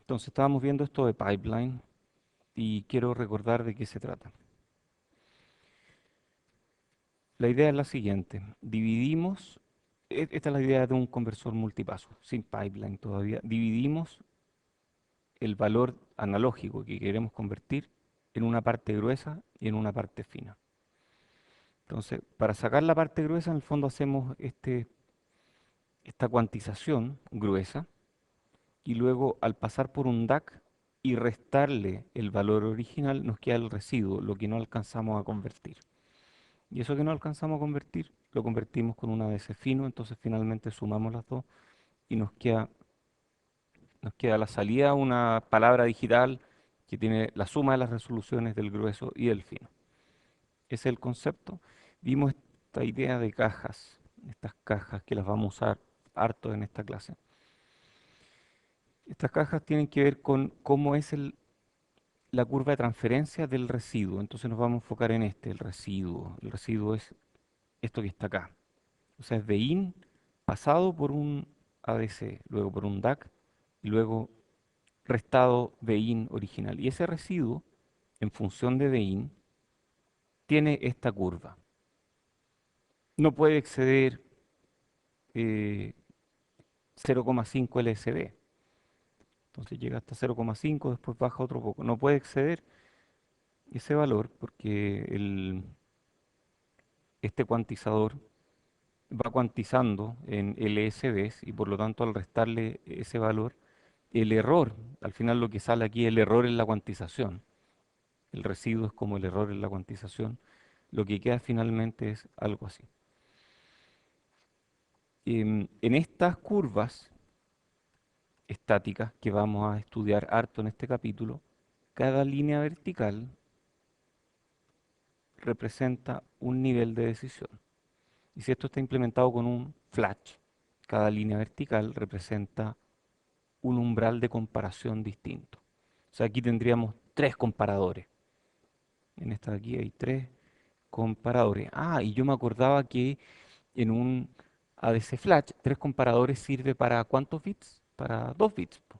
Entonces estábamos viendo esto de pipeline y quiero recordar de qué se trata. La idea es la siguiente. Dividimos, esta es la idea de un conversor multipaso, sin pipeline todavía. Dividimos el valor analógico que queremos convertir en una parte gruesa y en una parte fina. Entonces, para sacar la parte gruesa, en el fondo hacemos esta cuantización gruesa y luego al pasar por un DAC y restarle el valor original, nos queda el residuo, lo que no alcanzamos a convertir. Y eso que no alcanzamos a convertir, lo convertimos con un ADC fino, entonces finalmente sumamos las dos y nos queda a la salida una palabra digital que tiene la suma de las resoluciones del grueso y del fino. Ese es el concepto. Vimos esta idea de cajas, estas cajas que las vamos a usar harto en esta clase. Estas cajas tienen que ver con cómo es la curva de transferencia del residuo. Entonces nos vamos a enfocar en el residuo. El residuo es esto que está acá. O sea, es Bin pasado por un ADC, luego por un DAC y luego restado Bin original. Y ese residuo, en función de Bin, tiene esta curva. No puede exceder 0,5 LSB. Entonces llega hasta 0,5, después baja otro poco. No puede exceder ese valor porque este cuantizador va cuantizando en LSBs y por lo tanto al restarle ese valor, el error, al final lo que sale aquí, el error en la cuantización, el residuo es como el error en la cuantización, lo que queda finalmente es algo así. En estas curvas estáticas que vamos a estudiar harto en este capítulo, cada línea vertical representa un nivel de decisión. Y si esto está implementado con un flash, cada línea vertical representa un umbral de comparación distinto. O sea, aquí tendríamos tres comparadores. En esta de aquí hay tres comparadores. Ah, y yo me acordaba que en un ADC Flash, tres comparadores sirve para ¿cuántos bits? Para 2 bits, po.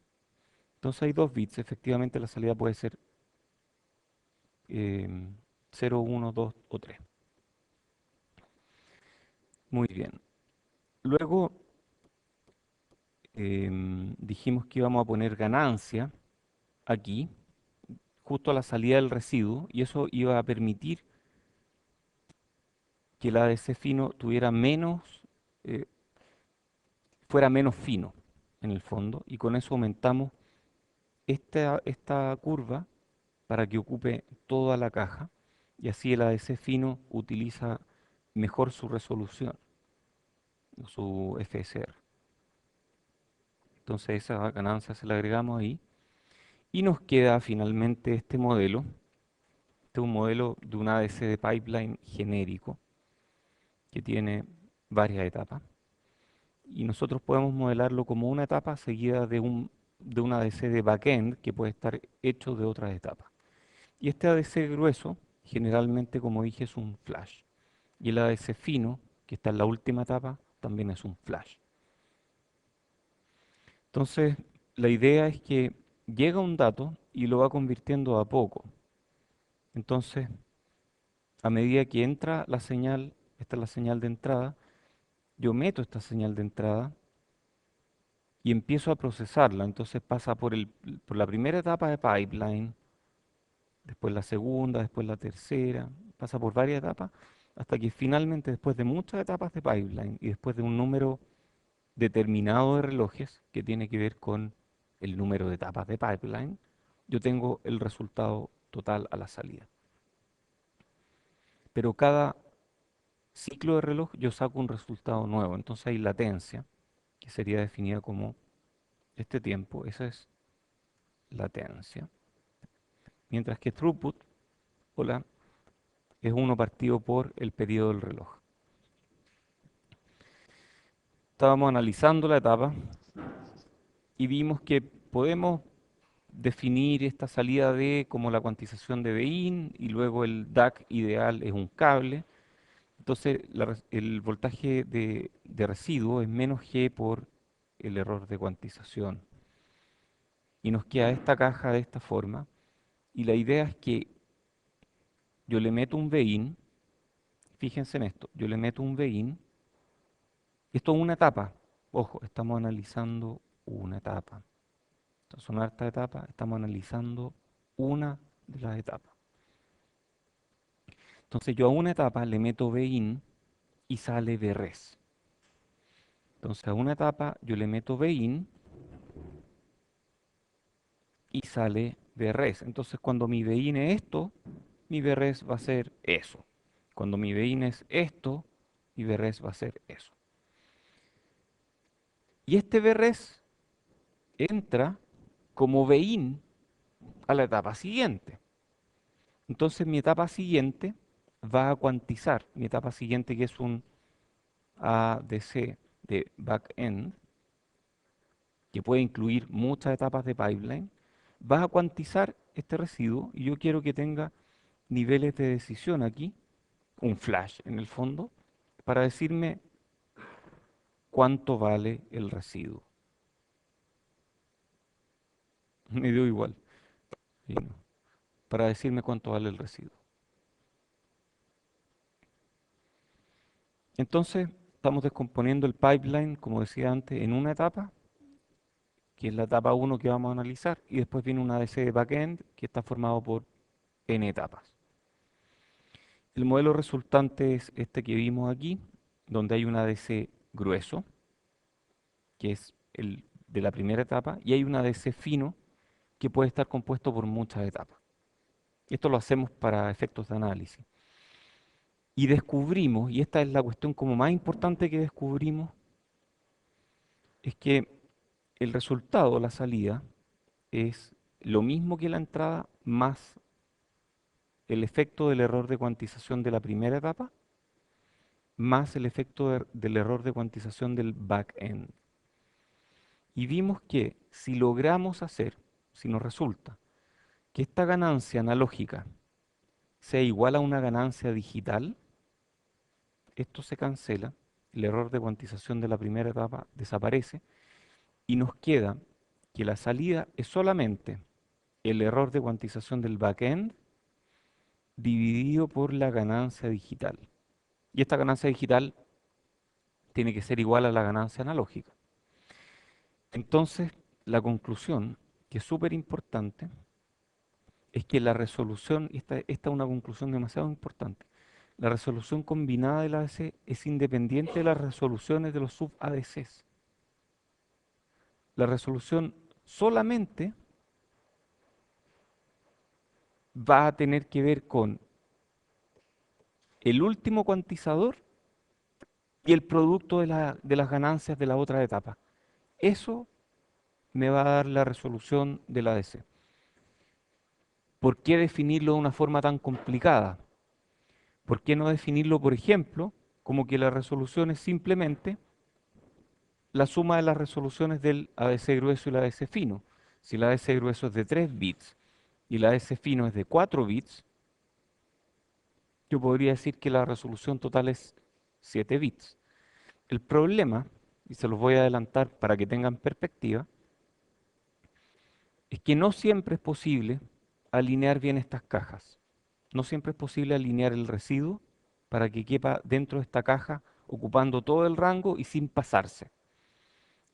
Entonces hay 2 bits. Efectivamente la salida puede ser 0, 1, 2 o 3. Muy bien. Luego dijimos que íbamos a poner ganancia aquí, justo a la salida del residuo, y eso iba a permitir que el ADC fino tuviera eh, fuera menos fino en el fondo, y con eso aumentamos esta curva para que ocupe toda la caja, y así el ADC fino utiliza mejor su resolución, su FSR. Entonces esa ganancia se la agregamos ahí, y nos queda finalmente este modelo. Este es un modelo de un ADC de pipeline genérico que tiene varias etapas. Y nosotros podemos modelarlo como una etapa seguida de un ADC de backend que puede estar hecho de otras etapas. Y este ADC grueso, generalmente, como dije, es un flash. Y el ADC fino, que está en la última etapa, también es un flash. Entonces, la idea es que llega un dato y lo va convirtiendo a poco. Entonces, a medida que entra la señal, esta es la señal de entrada, yo meto esta señal de entrada y empiezo a procesarla. Entonces pasa por la primera etapa de pipeline, después la segunda, después la tercera, pasa por varias etapas, hasta que finalmente, después de muchas etapas de pipeline y después de un número determinado de relojes que tiene que ver con el número de etapas de pipeline, yo tengo el resultado total a la salida. Pero cada ciclo de reloj yo saco un resultado nuevo, entonces hay latencia, que sería definida como este tiempo, esa es latencia. Mientras que throughput, hola, es uno partido por el periodo del reloj. Estábamos analizando la etapa y vimos que podemos definir esta salida de como la cuantización de Bin y luego el DAC ideal es un cable. Entonces el voltaje de residuo es menos G por el error de cuantización. y nos queda esta caja de esta forma. Y la idea es que yo le meto un bin, fíjense en esto, yo le meto un bin, esto es una etapa, ojo, estamos analizando una etapa. Estas son hartas etapas, estamos analizando una de las etapas. Entonces yo a una etapa le meto bin y sale bres. Entonces a una etapa yo le meto bin y sale bres. Entonces cuando mi bin es esto, mi bres va a ser eso. Cuando mi bin es esto, mi bres va a ser eso. Y este bres entra como bin a la etapa siguiente. Entonces mi etapa siguiente va a cuantizar, mi etapa siguiente que es un ADC de backend, que puede incluir muchas etapas de pipeline, va a cuantizar este residuo y yo quiero que tenga niveles de decisión aquí, un flash en el fondo, para decirme cuánto vale el residuo. Me dio igual, sí, no, para decirme cuánto vale el residuo. Entonces, estamos descomponiendo el pipeline, como decía antes, en una etapa, que es la etapa 1 que vamos a analizar, y después viene una ADC de backend que está formado por n etapas. El modelo resultante es este que vimos aquí, donde hay un ADC grueso, que es el de la primera etapa, y hay un ADC fino, que puede estar compuesto por muchas etapas. Esto lo hacemos para efectos de análisis. Y descubrimos, y esta es la cuestión como más importante que descubrimos, es que el resultado, la salida, es lo mismo que la entrada más el efecto del error de cuantización de la primera etapa, más el efecto del error de cuantización del backend. Y vimos que si logramos hacer, si nos resulta, que esta ganancia analógica sea igual a una ganancia digital, esto se cancela, el error de cuantización de la primera etapa desaparece y nos queda que la salida es solamente el error de cuantización del backend dividido por la ganancia digital. Y esta ganancia digital tiene que ser igual a la ganancia analógica. Entonces, la conclusión, que es súper importante, es que la resolución, esta es una conclusión demasiado importante, la resolución combinada del ADC es independiente de las resoluciones de los sub-ADCs. La resolución solamente va a tener que ver con el último cuantizador y el producto de las ganancias de la otra etapa. Eso me va a dar la resolución del ADC. ¿Por qué definirlo de una forma tan complicada? ¿Por qué no definirlo, por ejemplo, como que la resolución es simplemente la suma de las resoluciones del ADC grueso y el ADC fino? Si el ADC grueso es de 3 bits y el ADC fino es de 4 bits, yo podría decir que la resolución total es 7 bits. El problema, y se los voy a adelantar para que tengan perspectiva, es que no siempre es posible alinear bien estas cajas. No siempre es posible alinear el residuo para que quepa dentro de esta caja ocupando todo el rango y sin pasarse.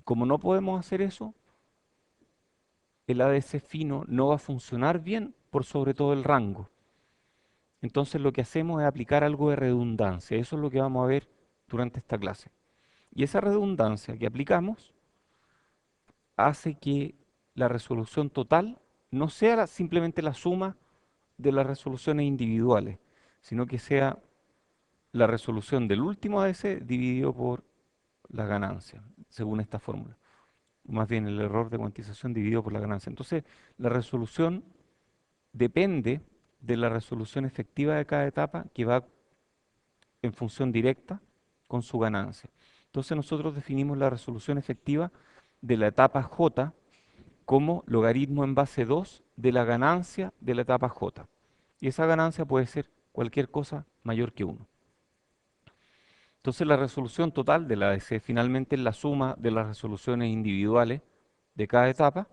Como no podemos hacer eso, el ADC fino no va a funcionar bien por sobre todo el rango. Entonces lo que hacemos es aplicar algo de redundancia. Eso es lo que vamos a ver durante esta clase. Y esa redundancia que aplicamos hace que la resolución total no sea simplemente la suma de las resoluciones individuales, sino que sea la resolución del último ADC dividido por la ganancia, según esta fórmula. Más bien el error de cuantización dividido por la ganancia. Entonces, la resolución depende de la resolución efectiva de cada etapa que va en función directa con su ganancia. Entonces, nosotros definimos la resolución efectiva de la etapa J como logaritmo en base 2 de la ganancia de la etapa J. Y esa ganancia puede ser cualquier cosa mayor que 1. Entonces la resolución total de la ADC finalmente es la suma de las resoluciones individuales de cada etapa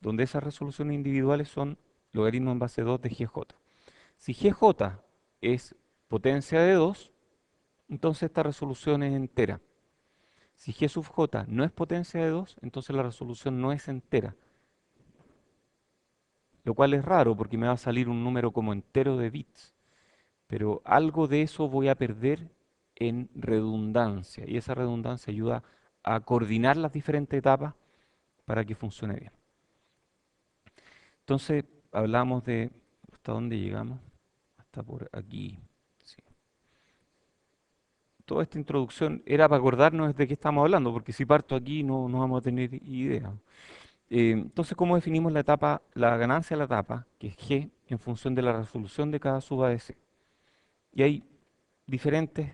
donde esas resoluciones individuales son logaritmo en base 2 de GJ. Si GJ es potencia de 2, entonces esta resolución es entera. Si G sub J no es potencia de 2, entonces la resolución no es entera, lo cual es raro porque me va a salir un número como entero de bits, pero algo de eso voy a perder en redundancia y esa redundancia ayuda a coordinar las diferentes etapas para que funcione bien. Entonces, hablamos de hasta dónde llegamos, hasta por aquí. Sí. Toda esta introducción era para acordarnos de qué estamos hablando, porque si parto aquí no vamos a tener idea. Entonces, ¿cómo definimos la etapa, la ganancia de la etapa, que es G, en función de la resolución de cada sub-ADC? Y hay diferentes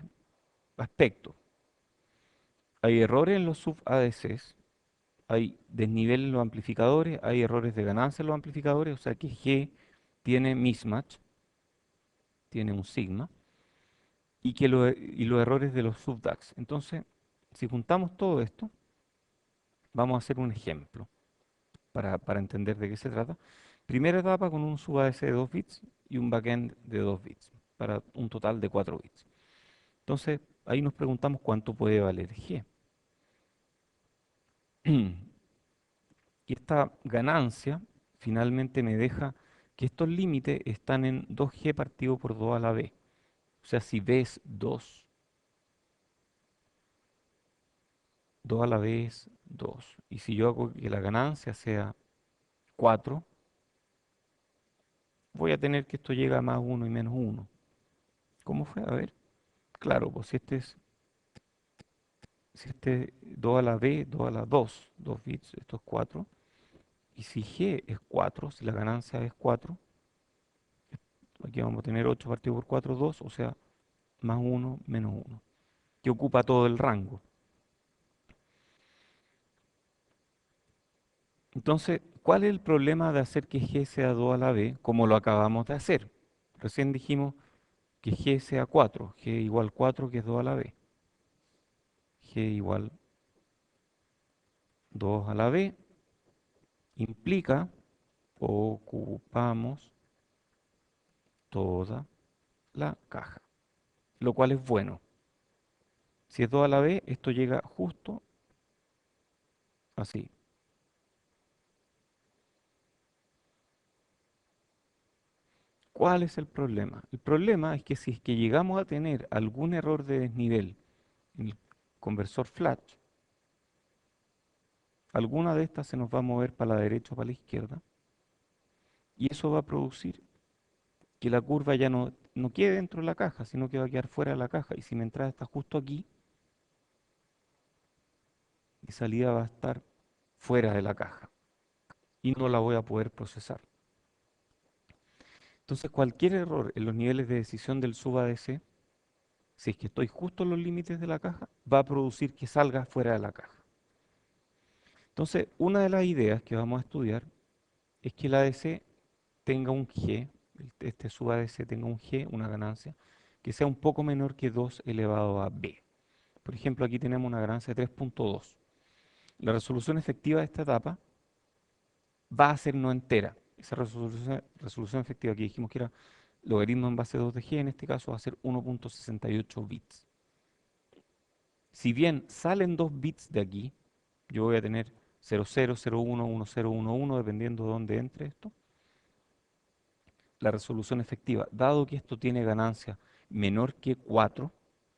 aspectos. Hay errores en los sub-ADCs, hay desnivel en los amplificadores, hay errores de ganancia en los amplificadores, o sea que G tiene mismatch, tiene un sigma, y los errores de los sub-DAX. Entonces, si juntamos todo esto, vamos a hacer un ejemplo para entender de qué se trata. Primera etapa con un sub-ADC de 2 bits y un backend de 2 bits, para un total de 4 bits. Entonces, ahí nos preguntamos cuánto puede valer G. Y esta ganancia finalmente me deja que estos límites están en 2G partido por 2 a la B. O sea, si B es 2, 2 a la B es 2. Y si yo hago que la ganancia sea 4, voy a tener que esto llega a más 1 y menos 1. ¿Cómo fue? A ver. Claro, pues si este 2 a la B, 2 a la 2, 2 bits, esto es 4. Y si G es 4, si la ganancia es 4, aquí vamos a tener 8 partido por 4, 2, o sea, más 1, menos 1, que ocupa todo el rango. Entonces, ¿cuál es el problema de hacer que G sea 2 a la B, como lo acabamos de hacer? Recién dijimos que G sea 4, G igual 4, que es 2 a la B. G igual 2 a la B implica ocupamos toda la caja, lo cual es bueno. Si es 2 a la B, esto llega justo así. ¿Cuál es el problema? El problema es que si es que llegamos a tener algún error de desnivel en el conversor flash, alguna de estas se nos va a mover para la derecha o para la izquierda, y eso va a producir que la curva ya no quede dentro de la caja, sino que va a quedar fuera de la caja. Y si mi entrada está justo aquí, mi salida va a estar fuera de la caja y no la voy a poder procesar. Entonces, cualquier error en los niveles de decisión del sub-ADC, si es que estoy justo en los límites de la caja, va a producir que salga fuera de la caja. Entonces, una de las ideas que vamos a estudiar es que el ADC tenga un G, este sub-ADC tenga un G, una ganancia, que sea un poco menor que 2 elevado a B. Por ejemplo, aquí tenemos una ganancia de 3.2. La resolución efectiva de esta etapa va a ser no entera. Esa resolución efectiva que dijimos que era logaritmo en base 2 de G, en este caso va a ser 1.68 bits. Si bien salen 2 bits de aquí, yo voy a tener 00, 01, 1011, dependiendo de dónde entre esto, la resolución efectiva, dado que esto tiene ganancia menor que 4,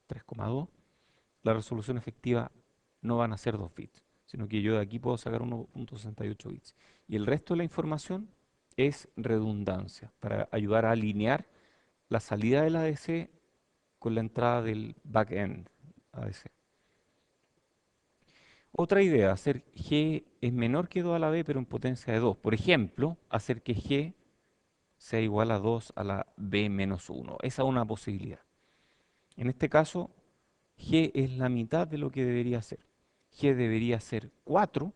3,2, la resolución efectiva no van a ser 2 bits, sino que yo de aquí puedo sacar 1.68 bits. Y el resto de la información es redundancia, para ayudar a alinear la salida del ADC con la entrada del backend ADC. Otra idea, hacer G es menor que 2 a la B, pero en potencia de 2. Por ejemplo, hacer que G sea igual a 2 a la B menos 1. Esa es una posibilidad. En este caso, G es la mitad de lo que debería ser. G debería ser 4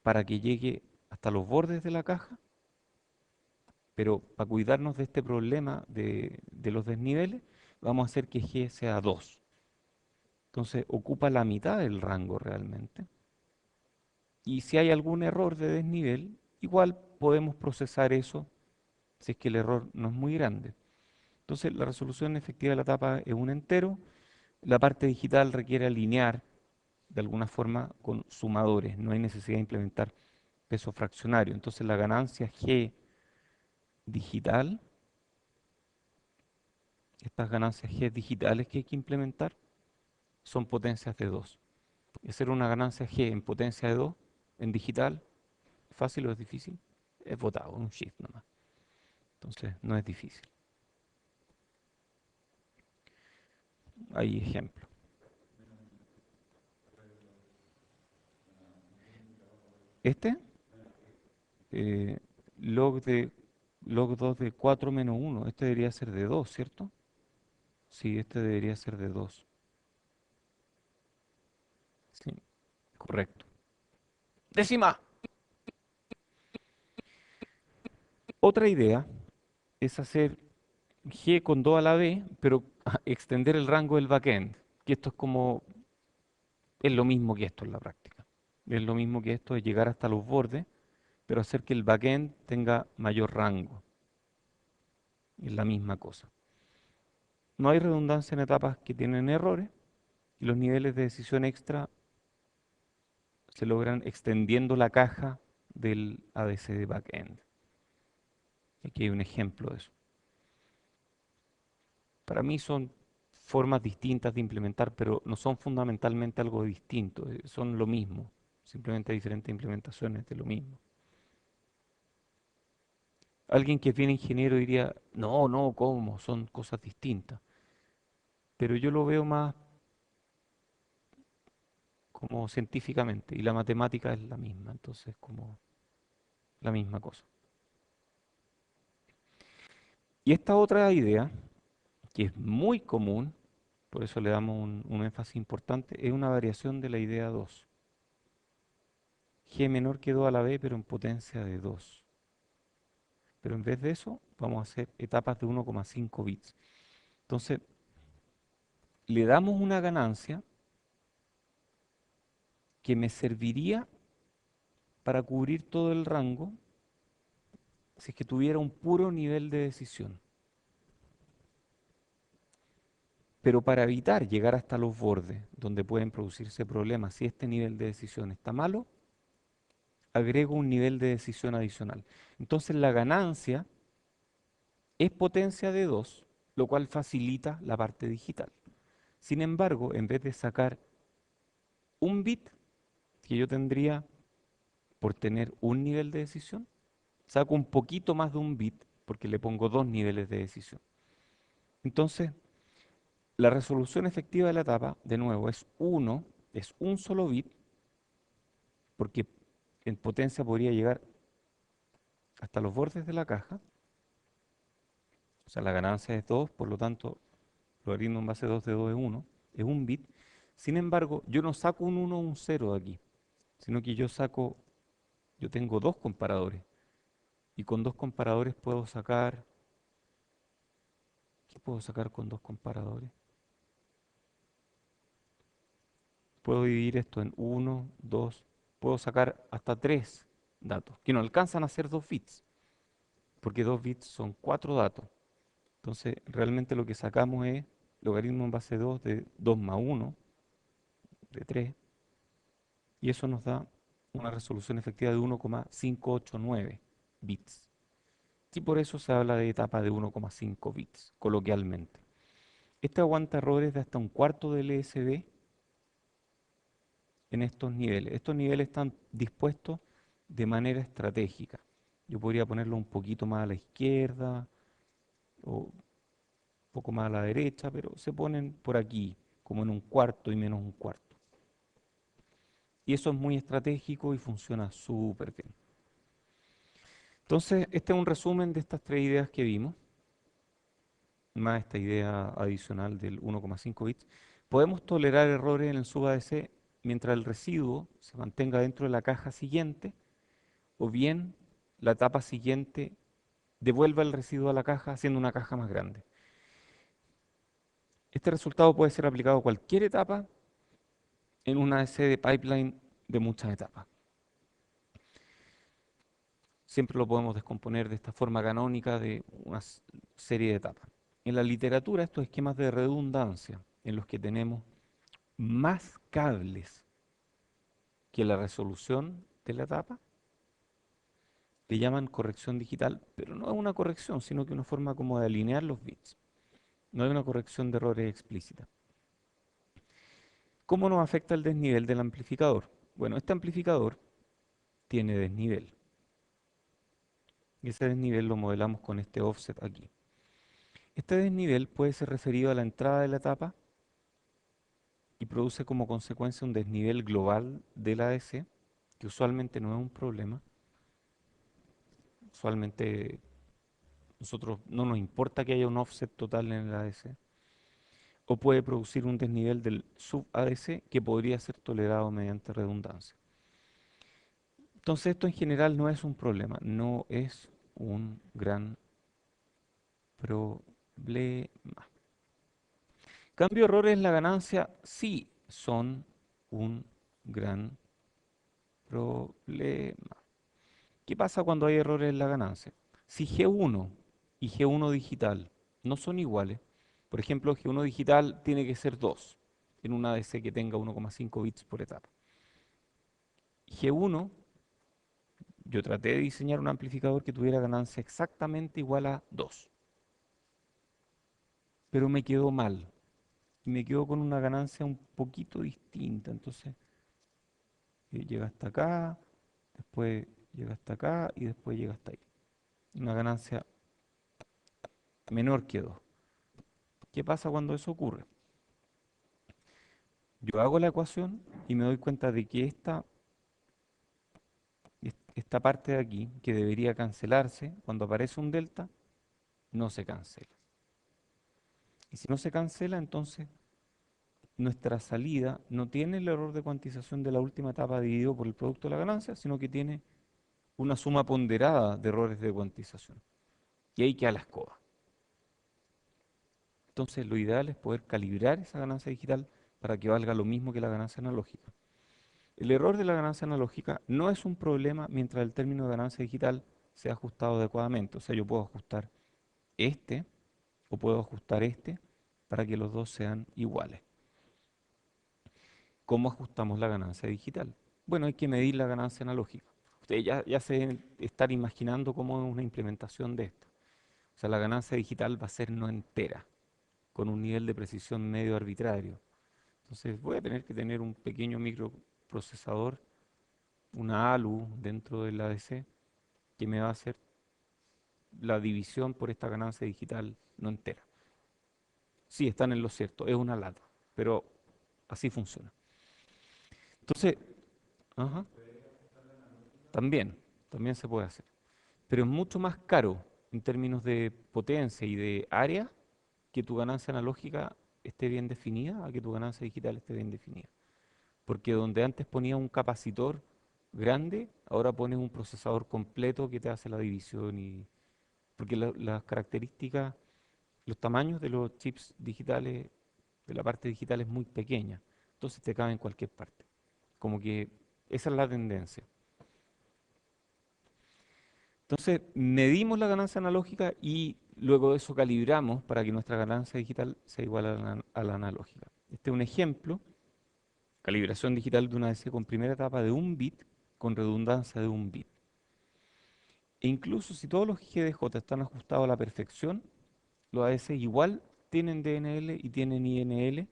para que llegue hasta los bordes de la caja, pero para cuidarnos de este problema de los desniveles, vamos a hacer que G sea 2. Entonces ocupa la mitad del rango realmente. Y si hay algún error de desnivel, igual podemos procesar eso si es que el error no es muy grande. Entonces, la resolución efectiva de la etapa es un entero. La parte digital requiere alinear de alguna forma con sumadores. No hay necesidad de implementar peso fraccionario. Entonces, la ganancia G digital, estas ganancias G digitales que hay que implementar, son potencias de 2. Y hacer una ganancia G en potencia de 2 en digital, ¿es fácil o es difícil? Es botado, un shift nomás. Entonces, no es difícil. Hay ejemplo. Este, eh, log de log 2 de 4 menos 1, este debería ser de 2, ¿cierto? Sí, este debería ser de 2. Sí, correcto. Décima. Otra idea es hacer G con 2 a la B, pero extender el rango del backend. Que esto es como, es lo mismo que esto en la práctica. Es lo mismo que esto de llegar hasta los bordes, pero hacer que el backend tenga mayor rango. Es la misma cosa. No hay redundancia en etapas que tienen errores y los niveles de decisión extra se logran extendiendo la caja del ADC de backend. Aquí hay un ejemplo de eso. Para mí son formas distintas de implementar, pero no son fundamentalmente algo distinto, son lo mismo, simplemente diferentes implementaciones de lo mismo. Alguien que es bien ingeniero diría, no, no, ¿cómo? Son cosas distintas. Pero yo lo veo más como científicamente y la matemática es la misma, entonces como la misma cosa. Y esta otra idea, que es muy común, por eso le damos un énfasis importante, es una variación de la idea 2. G menor que 2 a la B, pero en potencia de 2. Pero en vez de eso, vamos a hacer etapas de 1,5 bits. Entonces, le damos una ganancia que me serviría para cubrir todo el rango si es que tuviera un puro nivel de decisión. Pero para evitar llegar hasta los bordes donde pueden producirse problemas, si este nivel de decisión está malo, agrego un nivel de decisión adicional. Entonces la ganancia es potencia de 2, lo cual facilita la parte digital. Sin embargo, en vez de sacar un bit que yo tendría por tener un nivel de decisión, saco un poquito más de un bit porque le pongo dos niveles de decisión. Entonces, la resolución efectiva de la etapa, de nuevo, es 1, es un solo bit, porque en potencia podría llegar hasta los bordes de la caja. O sea, la ganancia es 2, por lo tanto, logaritmo en base 2 de 2 es un bit. Sin embargo, yo no saco un 1 o un 0 de aquí, sino que yo tengo dos comparadores. Y con dos comparadores puedo sacar, ¿qué puedo sacar con dos comparadores? Puedo dividir esto en uno, 2, puedo sacar hasta 3 datos, que no alcanzan a ser 2 bits, porque 2 bits son 4 datos. Entonces, realmente lo que sacamos es logaritmo en base 2 de 2 más 1, de 3, y eso nos da una resolución efectiva de 1,589 bits. Y por eso se habla de etapa de 1,5 bits, coloquialmente. Este aguanta errores de hasta un cuarto del ESB en estos niveles. Estos niveles están dispuestos de manera estratégica. Yo podría ponerlo un poquito más a la izquierda o un poco más a la derecha, pero se ponen por aquí, como en un cuarto y menos un cuarto. Y eso es muy estratégico y funciona súper bien. Entonces, este es un resumen de estas tres ideas que vimos, más esta idea adicional del 1,5 bits. Podemos tolerar errores en el sub-ADC mientras el residuo se mantenga dentro de la caja siguiente, o bien la etapa siguiente devuelva el residuo a la caja haciendo una caja más grande. Este resultado puede ser aplicado a cualquier etapa en una ADC de pipeline de muchas etapas. siempre lo podemos descomponer de esta forma canónica de una serie de etapas. En la literatura, estos esquemas de redundancia, en los que tenemos más cables que la resolución de la etapa, le llaman corrección digital, pero no es una corrección, sino que una forma como de alinear los bits. No hay una corrección de errores explícita. ¿Cómo nos afecta el desnivel del amplificador? Bueno, este amplificador tiene desnivel. Y ese desnivel lo modelamos con este offset aquí. Este desnivel puede ser referido a la entrada de la etapa y produce como consecuencia un desnivel global del ADC, que usualmente no es un problema. Usualmente nosotros no nos importa que haya un offset total en el ADC. O puede producir un desnivel del sub-ADC que podría ser tolerado mediante redundancia. Entonces esto en general no es un problema, no es un gran problema. Cambio, errores en la ganancia sí son un gran problema. ¿Qué pasa cuando hay errores en la ganancia? Si G1 y G1 digital no son iguales, por ejemplo, G1 digital tiene que ser 2 en una ADC que tenga 1,5 bits por etapa. G1, yo traté de diseñar un amplificador que tuviera ganancia exactamente igual a 2, pero me quedó mal. Y me quedó con una ganancia un poquito distinta. Entonces, llega hasta acá, después llega hasta acá y después llega hasta ahí. Una ganancia menor que 2. ¿Qué pasa cuando eso ocurre? Yo hago la ecuación y me doy cuenta de que esta parte de aquí, que debería cancelarse, cuando aparece un delta, no se cancela. Y si no se cancela, entonces nuestra salida no tiene el error de cuantización de la última etapa dividido por el producto de la ganancia, sino que tiene una suma ponderada de errores de cuantización. Y ahí queda la escoba. Entonces lo ideal es poder calibrar esa ganancia digital para que valga lo mismo que la ganancia analógica. El error de la ganancia analógica no es un problema mientras el término de ganancia digital sea ajustado adecuadamente. O sea, yo puedo ajustar este o puedo ajustar este para que los dos sean iguales. ¿Cómo ajustamos la ganancia digital? Bueno, hay que medir la ganancia analógica. Ustedes ya se deben estar imaginando cómo es una implementación de esto. O sea, la ganancia digital va a ser no entera, con un nivel de precisión medio arbitrario. Entonces voy a tener que tener un pequeño microprocesador, una ALU dentro del ADC, que me va a hacer la división por esta ganancia digital no entera. Sí, están en lo cierto, es una lata, pero así funciona. Entonces, ajá, también, también se puede hacer. Pero es mucho más caro en términos de potencia y de área que tu ganancia analógica esté bien definida a que tu ganancia digital esté bien definida. Porque donde antes ponías un capacitor grande, ahora pones un procesador completo que te hace la división y porque las características, los tamaños de los chips digitales, de la parte digital es muy pequeña, entonces te cabe en cualquier parte. Como que esa es la tendencia. Entonces, medimos la ganancia analógica y luego de eso calibramos para que nuestra ganancia digital sea igual a la analógica. Este es un ejemplo, calibración digital de una ADC con primera etapa de un bit con redundancia de un bit. E incluso si todos los GDJ están ajustados a la perfección, los ADC igual tienen DNL y tienen INL,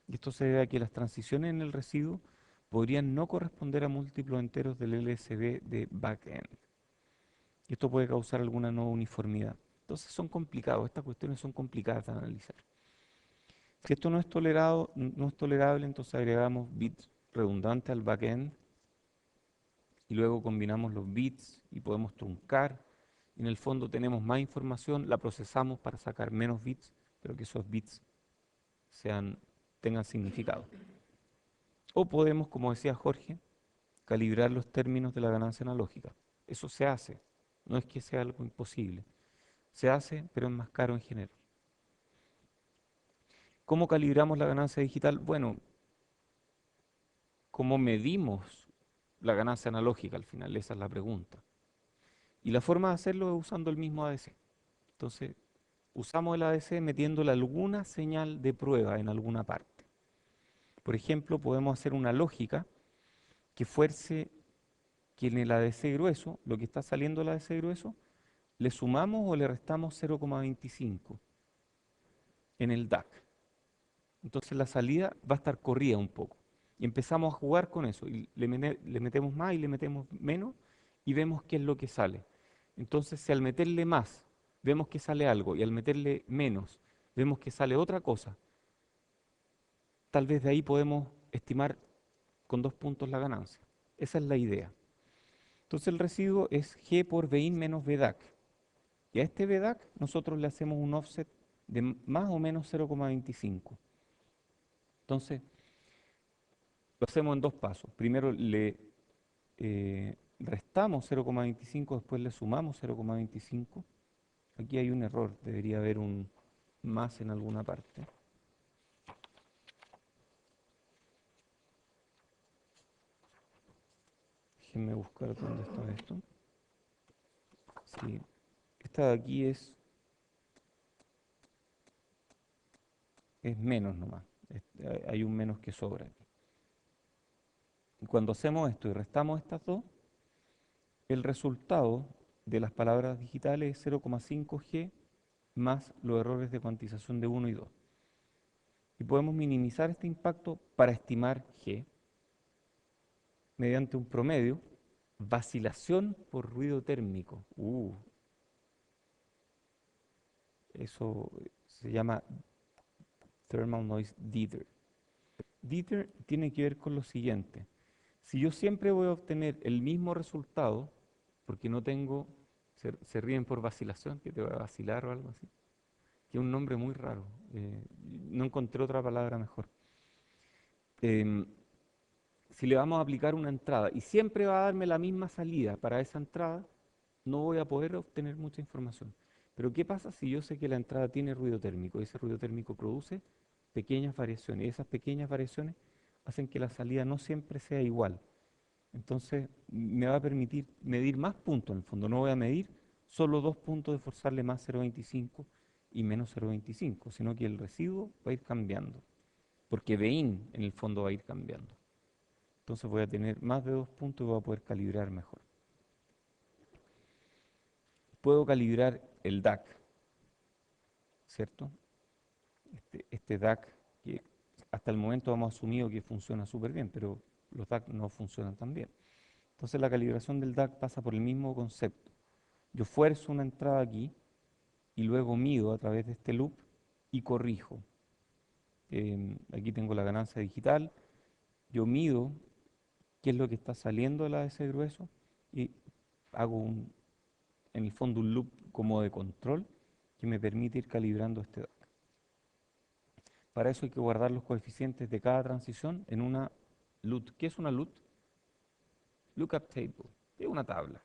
y esto se debe a que las transiciones en el residuo podrían no corresponder a múltiplos enteros del LSB de backend. Y esto puede causar alguna no uniformidad. Entonces son complicados, estas cuestiones son complicadas de analizar. Si esto no es tolerado, no es tolerable, entonces agregamos bits redundantes al backend y luego combinamos los bits y podemos truncar. En el fondo tenemos más información, la procesamos para sacar menos bits, pero que esos bits tengan significado. O podemos, como decía Jorge, calibrar los términos de la ganancia analógica. Eso se hace, no es que sea algo imposible. Se hace, pero es más caro en general. ¿Cómo calibramos la ganancia digital? Bueno, ¿cómo medimos la ganancia analógica al final? Esa es la pregunta. Y la forma de hacerlo es usando el mismo ADC. Entonces, usamos el ADC metiéndole alguna señal de prueba en alguna parte. Por ejemplo, podemos hacer una lógica que fuerce que en el ADC grueso, lo que está saliendo del ADC grueso, le sumamos o le restamos 0,25 en el DAC. Entonces la salida va a estar corrida un poco. Y empezamos a jugar con eso. Y le metemos más y le metemos menos y vemos qué es lo que sale. Entonces, si al meterle más vemos que sale algo y al meterle menos vemos que sale otra cosa, tal vez de ahí podemos estimar con 2 puntos la ganancia. Esa es la idea. Entonces el residuo es G por Bin menos Bdac. Y a este Bdac nosotros le hacemos un offset de más o menos 0,25. Entonces lo hacemos en dos pasos. Primero le restamos 0,25, después le sumamos 0,25. Aquí hay un error, debería haber un más en alguna parte. Déjenme buscar dónde está esto. Sí, esta de aquí es menos nomás. Hay un menos que sobra aquí. Y cuando hacemos esto y restamos estas dos, el resultado de las palabras digitales es 0,5G más los errores de cuantización de 1 y 2. Y podemos minimizar este impacto para estimar G mediante un promedio, vacilación por ruido térmico. Eso se llama Thermal Noise Jitter. Jitter tiene que ver con lo siguiente. Si yo siempre voy a obtener el mismo resultado, porque no tengo, se ríen por vacilación, que te va a vacilar o algo así, que es un nombre muy raro, no encontré otra palabra mejor. Em, si le vamos a aplicar una entrada y siempre va a darme la misma salida para esa entrada, no voy a poder obtener mucha información. Pero ¿qué pasa si yo sé que la entrada tiene ruido térmico y ese ruido térmico produce pequeñas variaciones? Y esas pequeñas variaciones hacen que la salida no siempre sea igual. Entonces me va a permitir medir más puntos en el fondo. No voy a medir solo 2 puntos de forzarle más 0,25 y menos 0,25, sino que el residuo va a ir cambiando. Porque Bin en el fondo va a ir cambiando. Entonces voy a tener más de 2 puntos y voy a poder calibrar mejor. Puedo calibrar el DAC, ¿cierto? Este DAC que hasta el momento hemos asumido que funciona súper bien, pero los DAC no funcionan tan bien. Entonces la calibración del DAC pasa por el mismo concepto. Yo fuerzo una entrada aquí y luego mido a través de este loop y corrijo. Aquí tengo la ganancia digital, yo mido qué es lo que está saliendo de ese grueso y hago en el fondo un loop como de control que me permite ir calibrando este DAC. Para eso hay que guardar los coeficientes de cada transición en una LUT. ¿Qué es una LUT? Lookup Table. Es una tabla.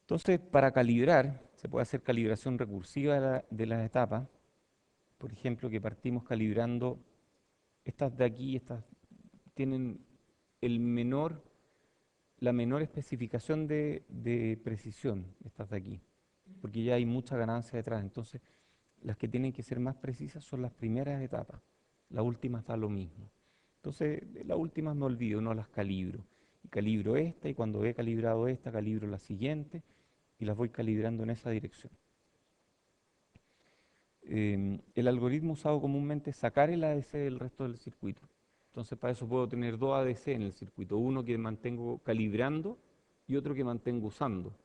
Entonces, para calibrar, se puede hacer calibración recursiva de las etapas. Por ejemplo, que partimos calibrando estas de aquí, estas tienen el menor, la menor especificación de precisión, estas de aquí, porque ya hay mucha ganancia detrás. Entonces, las que tienen que ser más precisas son las primeras etapas. Las últimas da lo mismo. Entonces, de las últimas me olvido, no las calibro. Y calibro esta, y cuando he calibrado esta, calibro la siguiente, y las voy calibrando en esa dirección. El algoritmo usado comúnmente es sacar el ADC del resto del circuito. Entonces, para eso puedo tener dos ADC en el circuito, uno que mantengo calibrando y otro que mantengo usando.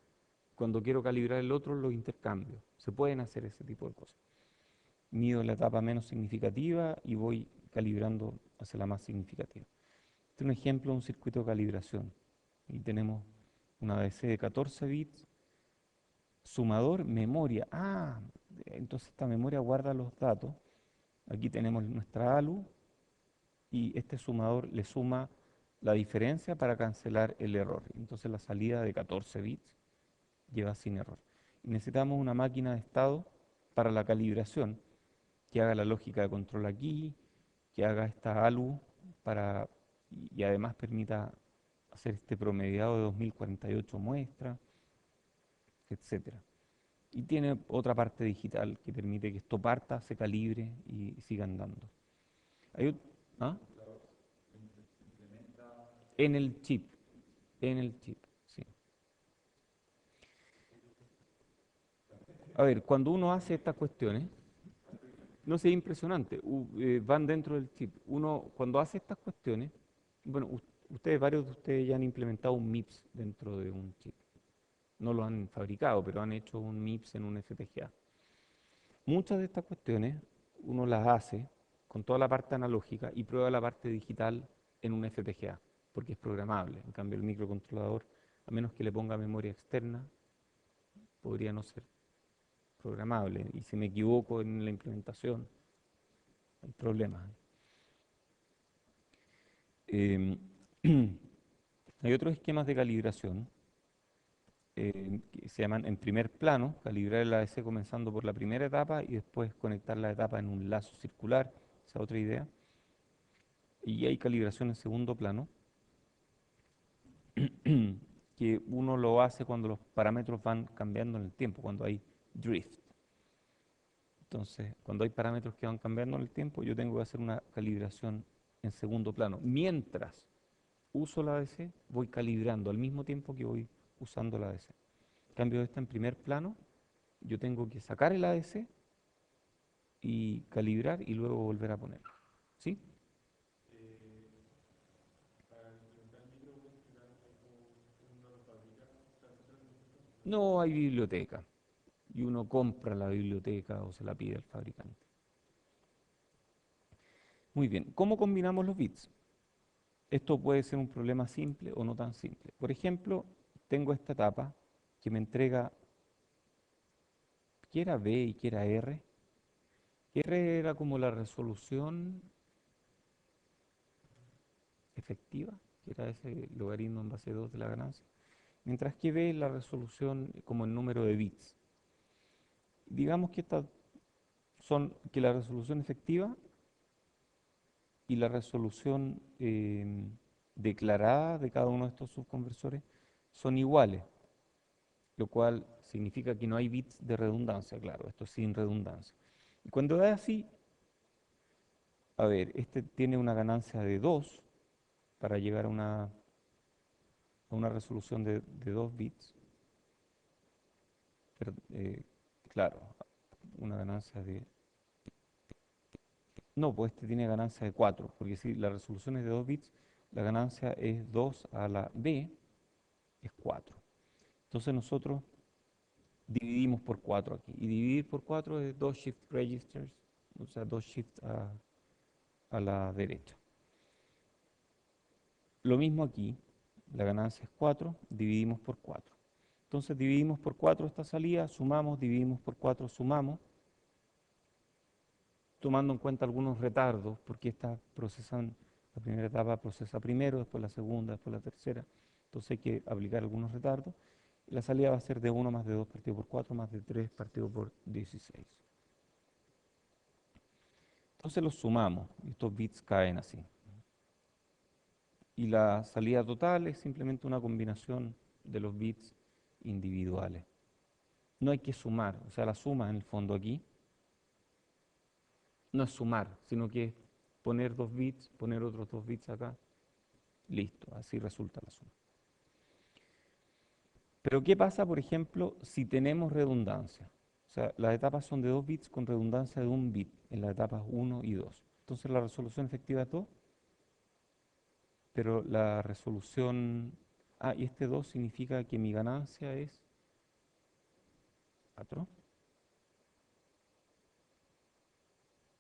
Cuando quiero calibrar el otro, los intercambio. Se pueden hacer ese tipo de cosas. Mido la etapa menos significativa y voy calibrando hacia la más significativa. Este es un ejemplo de un circuito de calibración. Y tenemos una ADC de 14 bits, sumador, memoria. Entonces esta memoria guarda los datos. Aquí tenemos nuestra ALU y este sumador le suma la diferencia para cancelar el error. Entonces la salida de 14 bits lleva sin error. Y necesitamos una máquina de estado para la calibración que haga la lógica de control aquí, que haga esta ALU y además permita hacer este promediado de 2048 muestras, etcétera. Y tiene otra parte digital que permite que esto parta, se calibre y siga andando. Hay ¿Ah? En el chip, sí. A ver, cuando uno hace estas cuestiones, no sé, es impresionante, van dentro del chip. Uno, cuando hace estas cuestiones, bueno, ustedes, varios de ustedes ya han implementado un MIPS dentro de un chip. No lo han fabricado, pero han hecho un MIPS en un FPGA. Muchas de estas cuestiones uno las hace con toda la parte analógica y prueba la parte digital en un FPGA, porque es programable. En cambio, el microcontrolador, a menos que le ponga memoria externa, podría no ser programable. Y si me equivoco en la implementación, hay problemas. Em, Hay otros esquemas de calibración que se llaman en primer plano, calibrar el ADC comenzando por la primera etapa y después conectar la etapa en un lazo circular, esa es otra idea. Y hay calibración en segundo plano, que uno lo hace cuando los parámetros van cambiando en el tiempo, cuando hay drift. Entonces, cuando hay parámetros que van cambiando en el tiempo, yo tengo que hacer una calibración en segundo plano. Mientras uso la ADC, voy calibrando al mismo tiempo que voy usando la ADC. En cambio, esta en primer plano, yo tengo que sacar el ADC y calibrar y luego volver a ponerlo. ¿Sí? No hay biblioteca y uno compra la biblioteca o se la pide al fabricante. Muy bien, ¿cómo combinamos los bits? Esto puede ser un problema simple o no tan simple. Por ejemplo, tengo esta etapa que me entrega, que era B y que era R. R era como la resolución efectiva, que era ese logaritmo en base 2 de la ganancia, mientras que B es la resolución como el número de bits. Digamos que estas son, que la resolución efectiva y la resolución declarada de cada uno de estos subconversores son iguales, lo cual significa que no hay bits de redundancia, claro, esto es sin redundancia. Y cuando es así, a ver, este tiene una ganancia de 2 para llegar a una resolución de 2 bits, pero, claro, una ganancia de... No, pues este tiene ganancia de 4, porque si la resolución es de 2 bits, la ganancia es 2 a la b, es 4. Entonces nosotros dividimos por 4 aquí. Y dividir por 4 es 2 shift registers, o sea, 2 shifts a la derecha. Lo mismo aquí, la ganancia es 4, dividimos por 4. Entonces dividimos por 4 esta salida, sumamos, dividimos por 4, sumamos, tomando en cuenta algunos retardos, porque estas procesan, la primera etapa procesa primero, después la segunda, después la tercera. Entonces hay que aplicar algunos retardos. La salida va a ser de 1 más de 2 partido por 4 más de 3 partido por 16. Entonces los sumamos, y estos bits caen así. Y la salida total es simplemente una combinación de los bits individuales. No hay que sumar, o sea, la suma en el fondo aquí no es sumar, sino que es poner 2 bits, poner otros 2 bits acá, listo, así resulta la suma. Pero ¿qué pasa, por ejemplo, si tenemos redundancia? O sea, las etapas son de 2 bits con redundancia de 1 bit en las etapas 1 y 2. Entonces la resolución efectiva es 2, pero la resolución... Ah, y este 2 significa que mi ganancia es 4,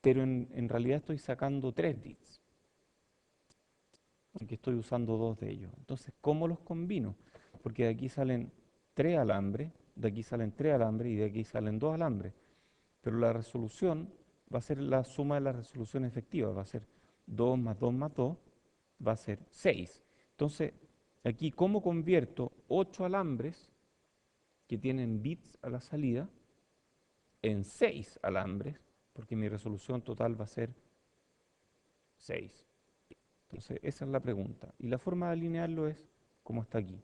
pero en realidad estoy sacando 3 bits, porque estoy usando 2 de ellos. Entonces, ¿cómo los combino? Porque de aquí salen 3 alambres, de aquí salen 3 alambres y de aquí salen 2 alambres. Pero la resolución va a ser la suma de la resolución efectiva, va a ser 2 más 2 más 2, va a ser 6. Entonces, aquí, ¿cómo convierto 8 alambres que tienen bits a la salida en 6 alambres? Porque mi resolución total va a ser 6. Entonces, esa es la pregunta. Y la forma de alinearlo es como está aquí.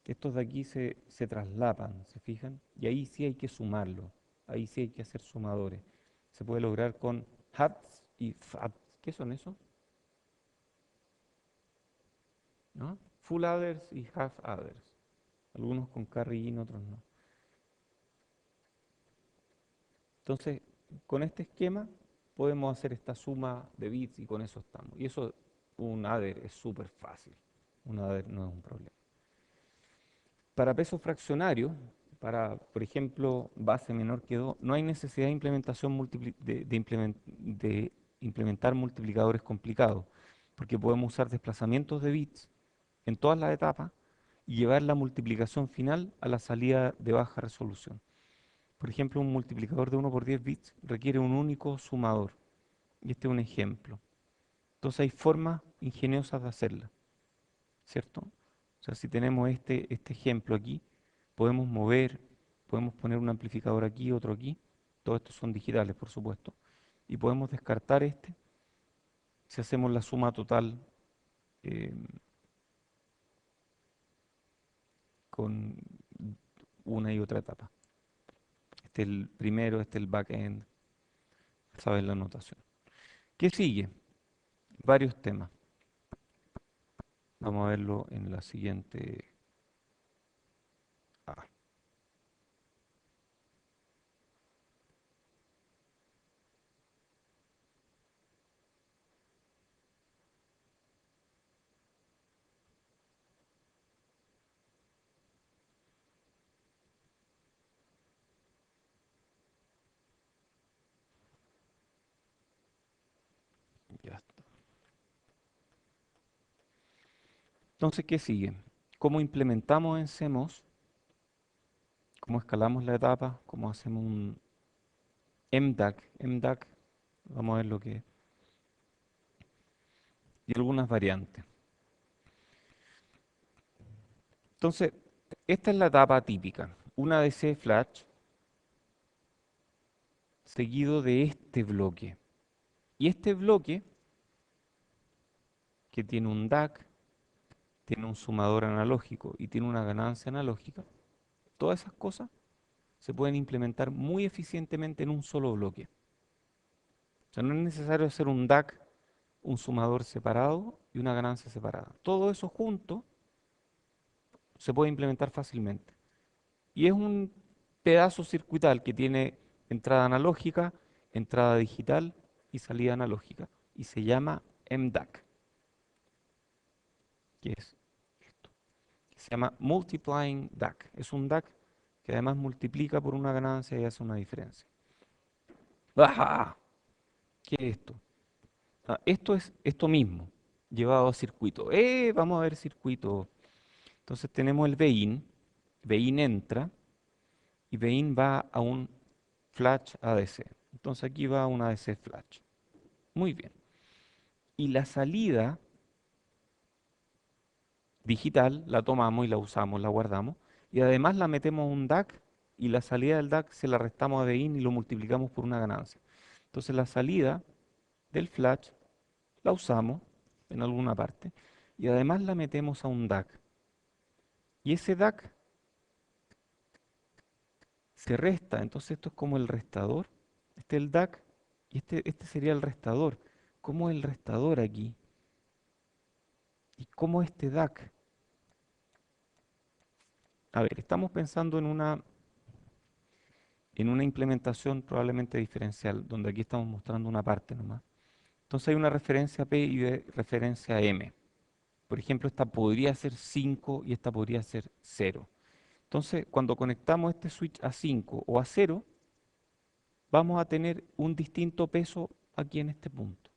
Estos de aquí se traslapan, ¿se fijan? Y ahí sí hay que sumarlo, ahí sí hay que hacer sumadores. Se puede lograr con hats y fats. ¿Qué son esos? ¿No? Full adders y half adders. Algunos con carry in, otros no. Entonces, con este esquema podemos hacer esta suma de bits y con eso estamos. Y eso, un adder es súper fácil. Un adder no es un problema. Para peso fraccionario, para, por ejemplo, base menor que 2, no hay necesidad de de implementar multiplicadores complicados, porque podemos usar desplazamientos de bits en todas las etapas y llevar la multiplicación final a la salida de baja resolución. Por ejemplo, un multiplicador de 1 por 10 bits requiere un único sumador, y este es un ejemplo. Entonces hay formas ingeniosas de hacerla, ¿cierto? O sea, si tenemos este ejemplo aquí, podemos mover, podemos poner un amplificador aquí, otro aquí, todos estos son digitales, por supuesto, y podemos descartar este si hacemos la suma total eh, con una y otra etapa. Este es el primero, este es el backend, sabes la notación. ¿Qué sigue? Varios temas. Vamos a verlo en la siguiente. Ah, ya está. Entonces, ¿qué sigue? ¿Cómo implementamos en CMOS? ¿Cómo escalamos la etapa? ¿Cómo hacemos un MDAC? MDAC, vamos a ver lo que es. Y algunas variantes. Entonces, esta es la etapa típica. Una DC flash seguido de este bloque. Y este bloque, que tiene un DAC, tiene un sumador analógico y tiene una ganancia analógica, todas esas cosas se pueden implementar muy eficientemente en un solo bloque. O sea, no es necesario hacer un DAC, un sumador separado y una ganancia separada. Todo eso junto se puede implementar fácilmente. Y es un pedazo circuital que tiene entrada analógica, entrada digital y salida analógica. Y se llama MDAC, que es esto. Se llama Multiplying DAC. Es un DAC que además multiplica por una ganancia y hace una diferencia. ¡Ajá! ¿Qué es esto? Ah, esto es esto mismo, llevado a circuito. Vamos a ver circuito. Entonces tenemos el BIN, BIN entra y BIN va a un flash ADC. Entonces aquí va una ADC flash. Muy bien. Y la salida digital la tomamos y la usamos, la guardamos. Y además la metemos a un DAC y la salida del DAC se la restamos a BIN y lo multiplicamos por una ganancia. Entonces la salida del flash la usamos en alguna parte y además la metemos a un DAC. Y ese DAC se resta, entonces esto es como el restador. Este es el DAC y este sería el restador. ¿Cómo es el restador aquí? ¿Y cómo este DAC? A ver, estamos pensando en una implementación probablemente diferencial, donde aquí estamos mostrando una parte nomás. Entonces hay una referencia P y de referencia M. Por ejemplo, esta podría ser 5 y esta podría ser 0. Entonces, cuando conectamos este switch a 5 o a 0, vamos a tener un distinto peso aquí en este punto.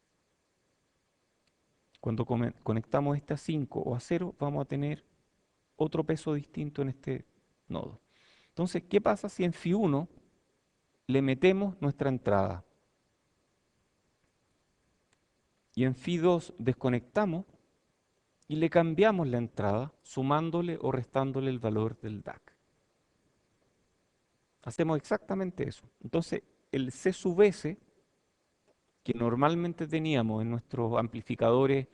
Cuando conectamos este a 5 o a 0, vamos a tener otro peso distinto en este nodo. Entonces, ¿qué pasa si en Fi1 le metemos nuestra entrada y en Fi2 desconectamos y le cambiamos la entrada sumándole o restándole el valor del DAC? Hacemos exactamente eso. Entonces, el C sub S que normalmente teníamos en nuestros amplificadores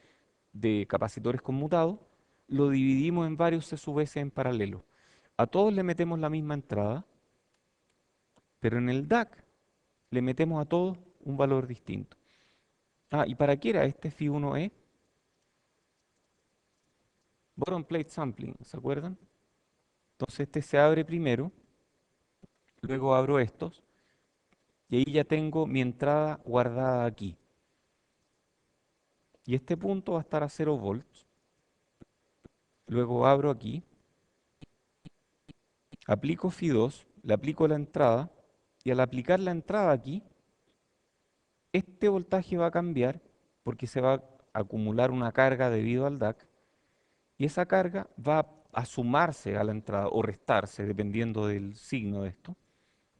de capacitores conmutados, lo dividimos en varios C sub S en paralelo. A todos le metemos la misma entrada, pero en el DAC le metemos a todos un valor distinto. Ah, ¿y para qué era este Phi1E? Bottom plate sampling, ¿se acuerdan? Entonces este se abre primero, luego abro estos, y ahí ya tengo mi entrada guardada aquí. Y este punto va a estar a 0 volts. Luego abro aquí, aplico Phi2, le aplico la entrada, y al aplicar la entrada aquí, este voltaje va a cambiar porque se va a acumular una carga debido al DAC, y esa carga va a sumarse a la entrada o restarse, dependiendo del signo de esto,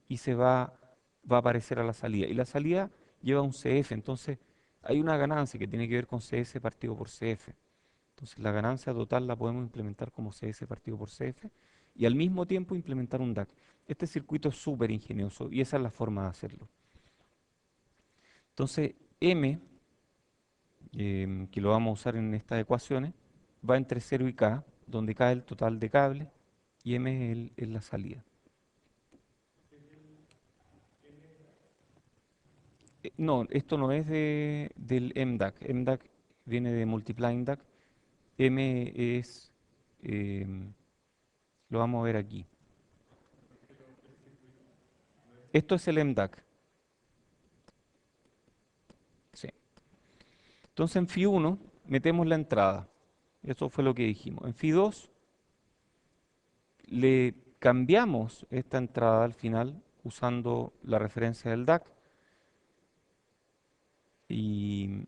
y va a aparecer a la salida. Y la salida lleva un CF, entonces hay una ganancia que tiene que ver con CS partido por CF. Entonces la ganancia total la podemos implementar como CS partido por CF y al mismo tiempo implementar un DAC. Este circuito es súper ingenioso y esa es la forma de hacerlo. Entonces M, que lo vamos a usar en estas ecuaciones, va entre 0 y K, donde K es el total de cable y M es la salida. No, esto no es del MDAC. MDAC viene de Multiplying DAC. M es, em, lo vamos a ver aquí. Esto es el MDAC. Sí. Entonces en Phi1 metemos la entrada. Eso fue lo que dijimos. En Phi2 le cambiamos esta entrada al final usando la referencia del DAC y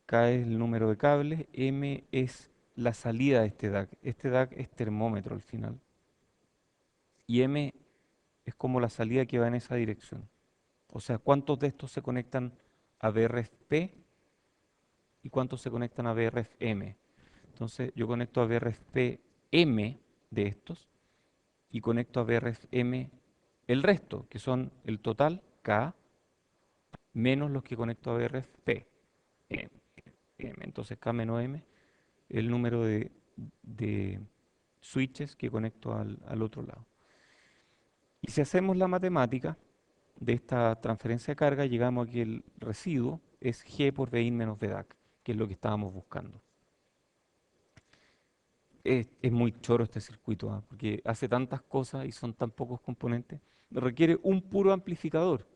K es el número de cables, M es la salida de este DAC. Este DAC es termómetro al final y M es como la salida que va en esa dirección. O sea, ¿cuántos de estos se conectan a VRFP y cuántos se conectan a VRFM? Entonces yo conecto a VRFP-M de estos y conecto a VRFM el resto, que son el total K menos los que conecto a VRFP. M. Entonces K menos M es el número de switches que conecto al otro lado. Y si hacemos la matemática de esta transferencia de carga, llegamos a que el residuo es G por Bin menos Bdac, que es lo que estábamos buscando. Es muy choro este circuito, porque hace tantas cosas y son tan pocos componentes. Requiere un puro amplificador,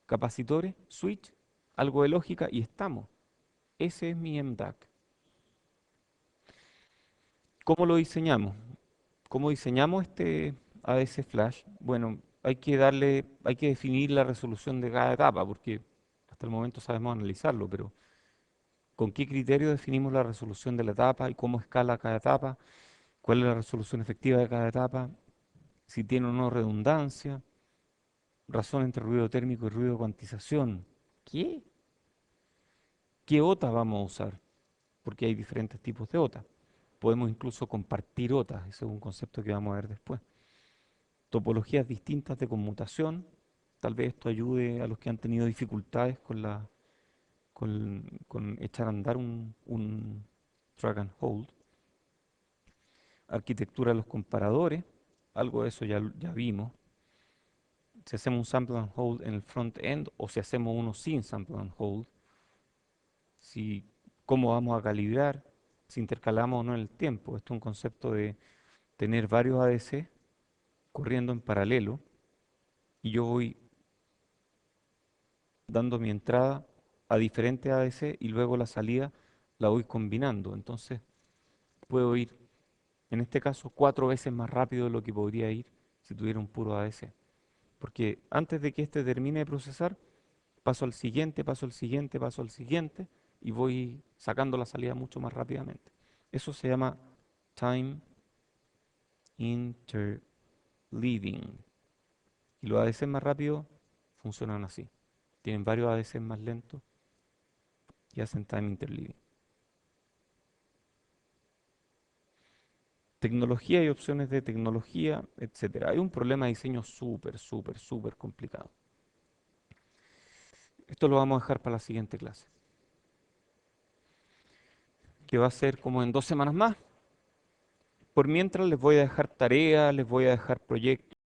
capacitores, switch, algo de lógica y estamos. Ese es mi MDAC. ¿Cómo lo diseñamos? ¿Cómo diseñamos este ADC Flash? Bueno, hay que definir la resolución de cada etapa, porque hasta el momento sabemos analizarlo, pero ¿con qué criterio definimos la resolución de la etapa y cómo escala cada etapa? ¿Cuál es la resolución efectiva de cada etapa? Si tiene o no redundancia, razón entre ruido térmico y ruido de cuantización. ¿Qué? ¿Qué OTA vamos a usar? Porque hay diferentes tipos de OTA. Podemos incluso compartir OTAs, ese es un concepto que vamos a ver después. Topologías distintas de conmutación, tal vez esto ayude a los que han tenido dificultades con echar a andar un drag and hold. Arquitectura de los comparadores, algo de eso ya vimos. Si hacemos un sample and hold en el front end o si hacemos uno sin sample and hold, si, cómo vamos a calibrar, si intercalamos o no en el tiempo. Esto es un concepto de tener varios ADC corriendo en paralelo y yo voy dando mi entrada a diferentes ADC y luego la salida la voy combinando. Entonces puedo ir, en este caso, 4 veces más rápido de lo que podría ir si tuviera un puro ADC. Porque antes de que este termine de procesar, paso al siguiente, paso al siguiente, paso al siguiente y voy sacando la salida mucho más rápidamente. Eso se llama time interleaving. Y los ADC más rápidos funcionan así. Tienen varios ADC más lentos y hacen time interleaving. Tecnología y opciones de tecnología, etcétera. Hay un problema de diseño súper complicado. Esto lo vamos a dejar para la siguiente clase, que va a ser como en 2 semanas más. Por mientras les voy a dejar tareas, les voy a dejar proyectos.